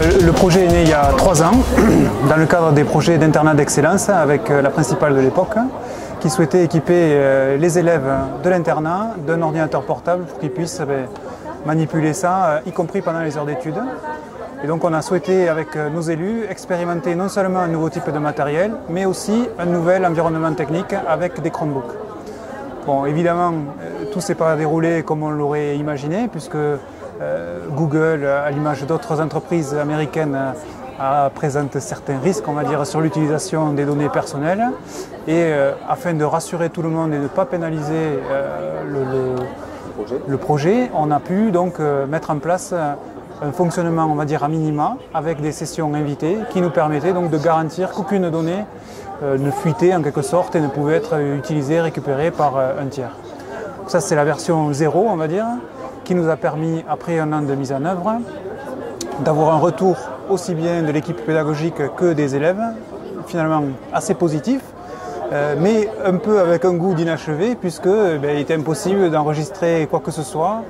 Le projet est né il y a 3 ans, dans le cadre des projets d'internat d'excellence avec la principale de l'époque, qui souhaitait équiper les élèves de l'internat d'un ordinateur portable pour qu'ils puissent manipuler ça, y compris pendant les heures d'études. Et donc on a souhaité, avec nos élus, expérimenter non seulement un nouveau type de matériel, mais aussi un nouvel environnement technique avec des Chromebooks. Bon, évidemment, tout ne s'est pas déroulé comme on l'aurait imaginé, puisque Google, à l'image d'autres entreprises américaines, présente certains risques, on va dire, sur l'utilisation des données personnelles. Et afin de rassurer tout le monde et de ne pas pénaliser le projet, on a pu donc mettre en place un fonctionnement, on va dire, à minima, avec des sessions invitées, qui nous permettaient donc de garantir qu'aucune donnée ne fuitait en quelque sorte et ne pouvait être utilisée, récupérée par un tiers. Ça, c'est la version 0, on va dire, qui nous a permis, après un an de mise en œuvre, d'avoir un retour aussi bien de l'équipe pédagogique que des élèves, finalement assez positif, mais un peu avec un goût d'inachevé, puisque il était impossible d'enregistrer quoi que ce soit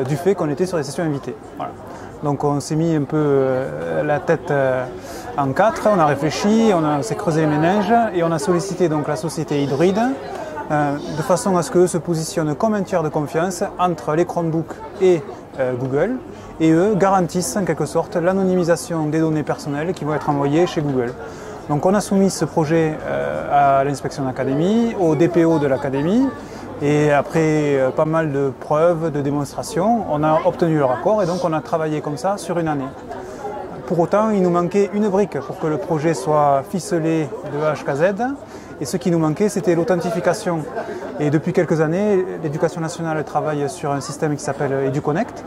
du fait qu'on était sur des sessions invitées. Voilà. Donc on s'est mis un peu la tête en quatre, on a réfléchi, on s'est creusé les méninges et on a sollicité donc la société Hydroid de façon à ce qu'eux se positionnent comme un tiers de confiance entre les Chromebooks et Google, et eux garantissent en quelque sorte l'anonymisation des données personnelles qui vont être envoyées chez Google. Donc on a soumis ce projet à l'inspection d'académie, au DPO de l'académie, et après pas mal de preuves, de démonstrations, on a obtenu leur accord et donc on a travaillé comme ça sur une année. Pour autant, il nous manquait une brique pour que le projet soit ficelé de A jusqu'à Z. Et ce qui nous manquait, c'était l'authentification. Et depuis quelques années, l'Éducation nationale travaille sur un système qui s'appelle EduConnect,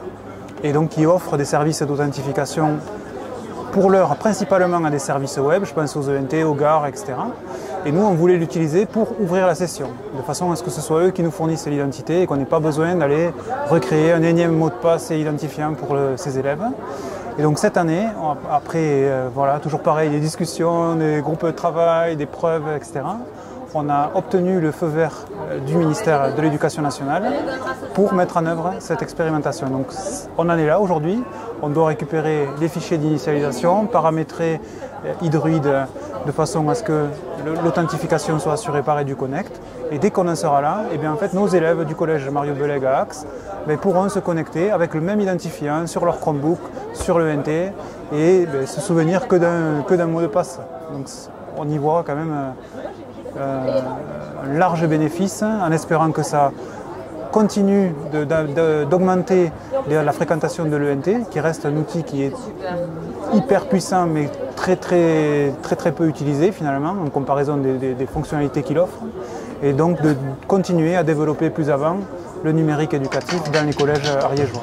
et donc qui offre des services d'authentification pour l'heure principalement à des services web, je pense aux ENT, aux gares, etc. Et nous, on voulait l'utiliser pour ouvrir la session, de façon à ce que ce soit eux qui nous fournissent l'identité et qu'on n'ait pas besoin d'aller recréer un énième mot de passe et identifiant pour ces élèves. Et donc cette année, après voilà, toujours pareil, des discussions, des groupes de travail, des preuves, etc., on a obtenu le feu vert du ministère de l'Éducation nationale pour mettre en œuvre cette expérimentation. Donc on en est là aujourd'hui, on doit récupérer les fichiers d'initialisation, paramétrer Hydroid de façon à ce que l'authentification soit assurée par EduConnect. Et dès qu'on en sera là, et bien en fait, nos élèves du collège Mario Beleg à Axe pourront se connecter avec le même identifiant sur leur Chromebook, sur le NT, et se souvenir que d'un mot de passe. Donc on y voit quand même un large bénéfice, en espérant que ça continue d'augmenter la fréquentation de l'ENT, qui reste un outil qui est hyper puissant mais très peu utilisé finalement en comparaison des fonctionnalités qu'il offre, et donc de continuer à développer plus avant le numérique éducatif dans les collèges ariégeois.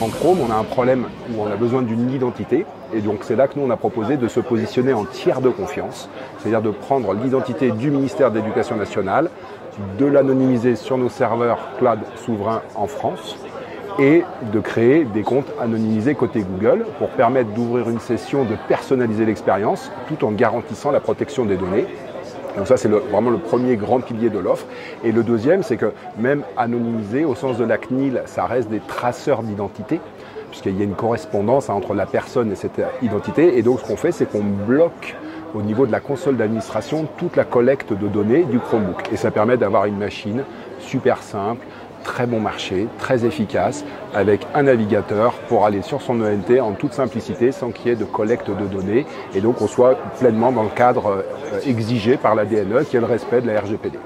En Chrome, on a un problème où on a besoin d'une identité, et donc c'est là que nous on a proposé de se positionner en tiers de confiance, c'est-à-dire de prendre l'identité du ministère de l'Éducation nationale, de l'anonymiser sur nos serveurs cloud souverains en France, et de créer des comptes anonymisés côté Google pour permettre d'ouvrir une session, de personnaliser l'expérience, tout en garantissant la protection des données. Donc ça, c'est vraiment le premier grand pilier de l'offre. Et le deuxième, c'est que même anonymisé, au sens de la CNIL, ça reste des traceurs d'identité, puisqu'il y a une correspondance entre la personne et cette identité. Et donc, ce qu'on fait, c'est qu'on bloque au niveau de la console d'administration toute la collecte de données du Chromebook. Et ça permet d'avoir une machine super simple, très bon marché, très efficace, avec un navigateur pour aller sur son ENT en toute simplicité, sans qu'il y ait de collecte de données, et donc on soit pleinement dans le cadre exigé par la DNE, qui est le respect de la RGPD.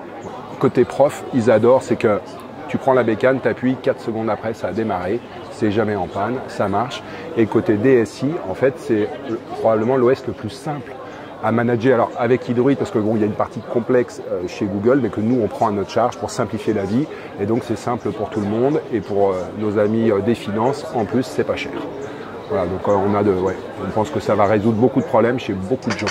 Côté prof, ils adorent, c'est que tu prends la bécane, tu appuies, 4 secondes après, ça a démarré, c'est jamais en panne, ça marche. Et côté DSI, en fait, c'est probablement l'OS le plus simple à manager, alors avec Hydroid, parce que bon, il y a une partie complexe chez Google, mais que nous on prend à notre charge pour simplifier la vie, et donc c'est simple pour tout le monde, et pour nos amis des finances, en plus c'est pas cher. Voilà, donc on pense que ça va résoudre beaucoup de problèmes chez beaucoup de gens.